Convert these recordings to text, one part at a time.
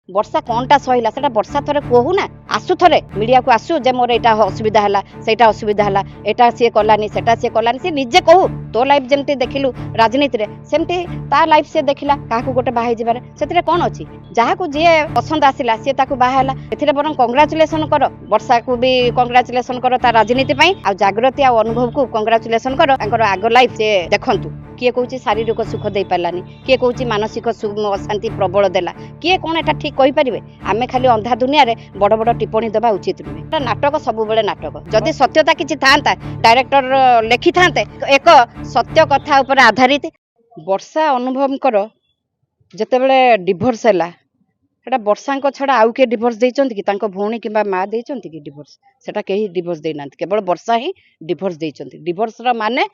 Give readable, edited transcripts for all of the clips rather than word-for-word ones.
वर्षा कौनटा सहला से वर्षा थरे कहू ना आसु थरे मीडिया को आसु जे मोर एटा असुविधा है सेटा असुविधा है एटा सी कलानी सेटा सी कलानी सी निजे कहू तो लाइफ जमती देखिलु राजनीति रे सेमती ता लाइफ से देखिला काकू गोटे बाहे जिबारे सेतिरे कोन अछि जहा को जे पसंद आसिला से ताकू बाहेला एथिरे बरं कांग्रेचुलेशन करो वर्षा को भी कांग्रेचुलेशन करो ता राजनीति पई आ जागृति आ अनुभव को कांग्रेचुलेशन करो तांकर आगो लाइफ से देखंतु किए कहूँ शारीरिक सुख दे पारानी किए कहूँ मानसिक अशांति प्रबल देला किए कौन एटा ठीक कहि परिबे आमे खाली अंधा दुनिया रे बड़ बड़ टिप्पणी देबा उचित नुहे नाटक सब बेले नाटक जदि सत्यता किछि थांता डायरेक्टर लेखि थांते एक सत्य कथा ऊपर आधारित वर्षा अनुभव कर जेतेबेले डिवोर्स हैला सेटा वर्षा छड़ा आउ के डिवोर्स देइचंती कि तांको भौणी किबा मां देइचंती कि डिवोर्स सेटा केही डिवोर्स देइ नांत केवल वर्षा ही डिवोर्स देइचंती डिवोर्स रा माने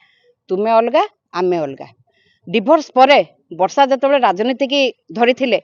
तुमे अलगा आमे अलगा डिवोर्स परे वर्षा जतबे राजनीति की धरी थिले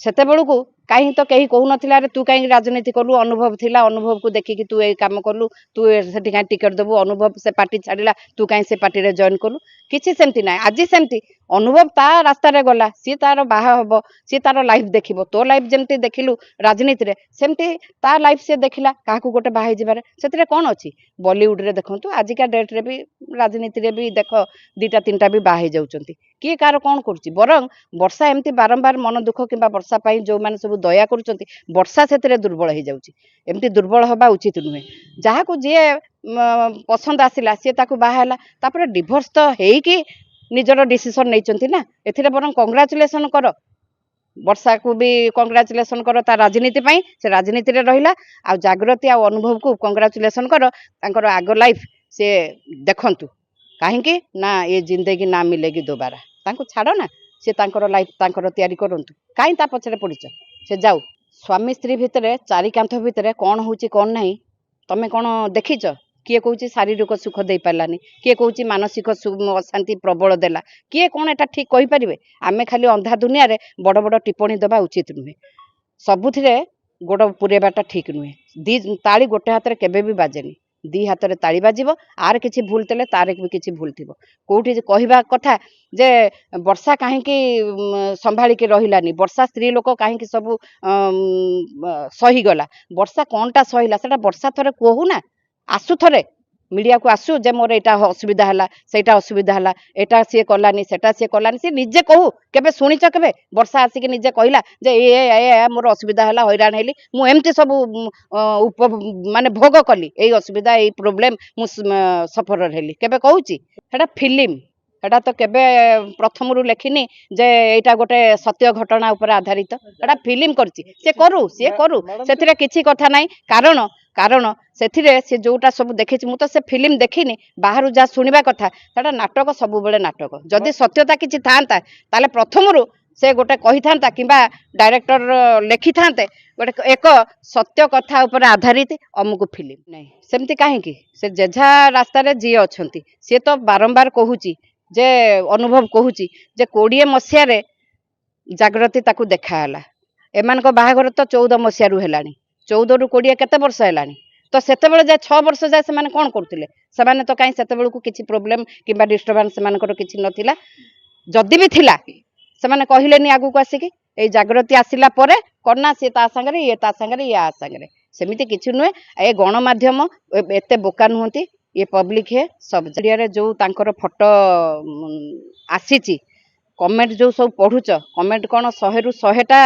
सेते बेलू कहीं तो कहीं कहू नथिला रे तू कहीं राजनीति कलु अनुभव थिला अनुभव को देखिकी तू ए काम कलु तू सेठी कहीं टिकट देबू अनुभव से पार्टी छाड़िला तू कहीं से पार्टी रे जॉइन कलु किछि सेमती ना आज सेमती अनुभव ता रास्ता रे गला सी तार बाहा हबो सी तार लाइफ देखिबो तो लाइफ जेमती देखिलु राजनीति रे सेमती ता लाइफ से देखिला काकू गोटे बाहे जिबारे सेतिरे कोन अछि बॉलीवुड रे देखंतु आजिका डेट रे भी राजनीति रे भी देख दीटा तीनटा भी बाहे जाउचंती किए कार कोन करछि बरं वर्षा एमती बारंबार मन दुख किबा वर्षा पई जो माने सब दया करुचंती वर्षा सेतिरे दुर्बल हो जाउची एमती दुर्बल हवा उचित नुहे जहा को जे पसंद आसिला से ताकू बाहेला तापर डिवोर्स तो हेई कि निजर डिसीजन नैचंती ना एथिरे बरं कांग्रेचुलेशन करो वर्षा को भी कांग्रेचुलेशन करो ता राजनीति पई से राजनीति रे रहिला आ जागृति आ अनुभव को कांग्रेचुलेशन करो तांकर आगो लाइफ से देखंतु काहेकि ना ये जिंदगी ना मिलेगी दोबारा तांको छाड़ो ना से तांकर लाइफ तांकर तैयारी करंतु काई ता पछरे पड़िछ से जाऊ स्वामी स्त्री भितरे चारि कांथ भितरे कौन होची कौन नहीं तमे कौन देखिच किए कहूँ शारीरिक सुख दे पारानी किए कहूँ मानसिक अशांति प्रबल देला किए कौन एटा ठीक कहि परिबे आमे खाली अंधा दुनिया रे बड़ बड़ टिप्पणी देबा उचित नुहे सबुथिरे गोड़ पुरेबाटा ठीक नुहे दी ताली गोटे हाथ रे केबे भी बाजेनी दी हाथ रे ताली बाजिबो आर किछि भूल तेले तारे भी किछि भूल थिबो कोठी कहिबा कथा जे वर्षा काहे कि संभाली के रहिलानी वर्षा स्त्री लोक काहे कि सब सही गला वर्षा कोनटा सहिला सेटा वर्षा थरे कहू ना आसु थरे मीडिया को आसु जे मोर एटा असुविधा है सेटा असुविधा है एटा सी कलानी सेटा सी कलानी सी निजे कहू केबे सुनिच केबे वर्षा आसिक निजे कहला जे ए मोर असुविधा है हैरान हेली मु एमती सब माने भोग कली ए असुविधा ए प्रॉब्लम मु सफर हेली केबे कहूची सेटा फिल्म एटा तो केबे प्रथम रु लेखिनी जे एटा गोटे सत्य घटना ऊपर आधारित एटा फिल्म करची से करू सेथिरे किछि कथा नाही कारण कारण सेथिरे से जोटा सब देखिछि मु तो से फिल्म देखिनी बाहरु जा सुनिबा कथा सेटा नाटक सब बेले नाटक जदि सत्यता किछि थांता ताले प्रथम रु से गोटे कहि थांता किबा डायरेक्टर लेखि थांते गोटे एक सत्य कथा ऊपर आधारित अमुक फिल्म नहीं सेमती काहे कि से जेझा रास्ता रे जी अछंती से तो बारंबार कहूची जे अनुभव कहूची जे 20 मसिया रे जागृति ताकू देखाला एमान को बाहागर तो 14 मसिया रु हेलानी 14 रु 20 केते वर्ष हेलानी तो सेते बेले जे 6 वर्ष जाय से माने कोन करथिले से माने तो काई सेते बेले को किछि प्रॉब्लम किबा डिस्टर्बेंस से मानकर किछि नथिला जदि भी थिला से माने कहिलेनी आगु को आसिकी ए जागृति आसिला परे करना से ता संगरे ये ता संगरे या संगरे सेमिति किछि नुहे ए गण माध्यम एते बोका नहुंती ये पब्लिक है सब जरिया जो तांकर फोटो आसीची कमेंट जो सब पढ़ुच कमेंट कौन 100 रु 100टा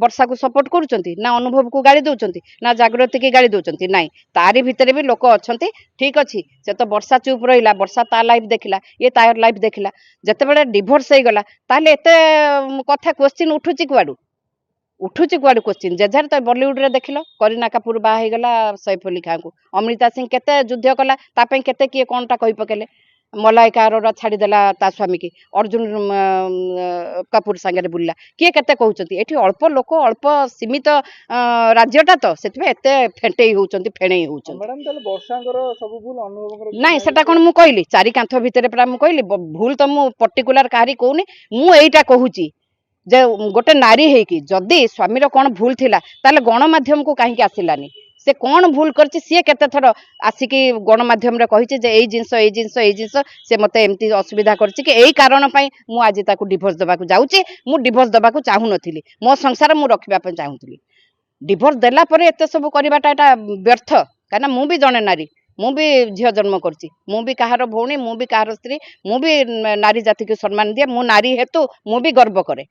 वर्षा को सपोर्ट करुचंती ना अनुभव को गाड़ी दउचंती ना जागृति की गाड़ी दउचंती नहीं तारी भितरे भी लोक अछंती ठीक अछि से तो वर्षा चुप रहिला वर्षा ता लाइफ देखिला ये तार लाइफ देखिला जते बेले डिवोर्स हे गला ताले एते कथा क्वेश्चन उठुची कुआडू क्वेश्चन जेझार तो बॉलीवुड रे देखिलो करीना कपूर बा हे गला सैफ अली खान को अमृता सिंह केते युद्ध कला तापे केते किए कोनटा कहि पकेले मलाइका अरोरा छाड़ी देला ता स्वामी की अर्जुन कपूर संगे बुल्ला किए केते कहउचंती एठी अल्प लोक अल्प सीमित राज्यटा तो सेतबे एते फेंटेई होउचंती फेणेई होउचंती मैडम तले वर्षांकर सब भूल अनुभव नाही सेटा कोन मु कहली चारि कांथ भितरे परा मु कहली भूल तो मु पर्टिकुलर काहरी कहूनी मु एइटा कहूची जे गोटे नारी है कि जदि स्वामीर कौन भूल थिला ताले गणमाध्यम को कहीं आसिलानी से कौन भूल करछि सी केते थर आसिकी गणमाध्यम रे कहिछि जे एई जिंस से मते एमती असुविधा करछि कि एई कारण पई मु आज ताकू डिवोर्स देबाकू जाउछि मु डिवोर्स देबाकू चाहू नथिली मो संसार मु रखिबा पई चाहूथिली डिवोर्स देला परे एते सब करिबाटा एटा व्यर्थ काना मु भी जने नारी मु भी झियो जन्म करछि मु भी कहार भौणी मु भी कहार स्त्री मु भी नारी जाति को सम्मान दिए मु नारी हेतु मु भी गर्व करे।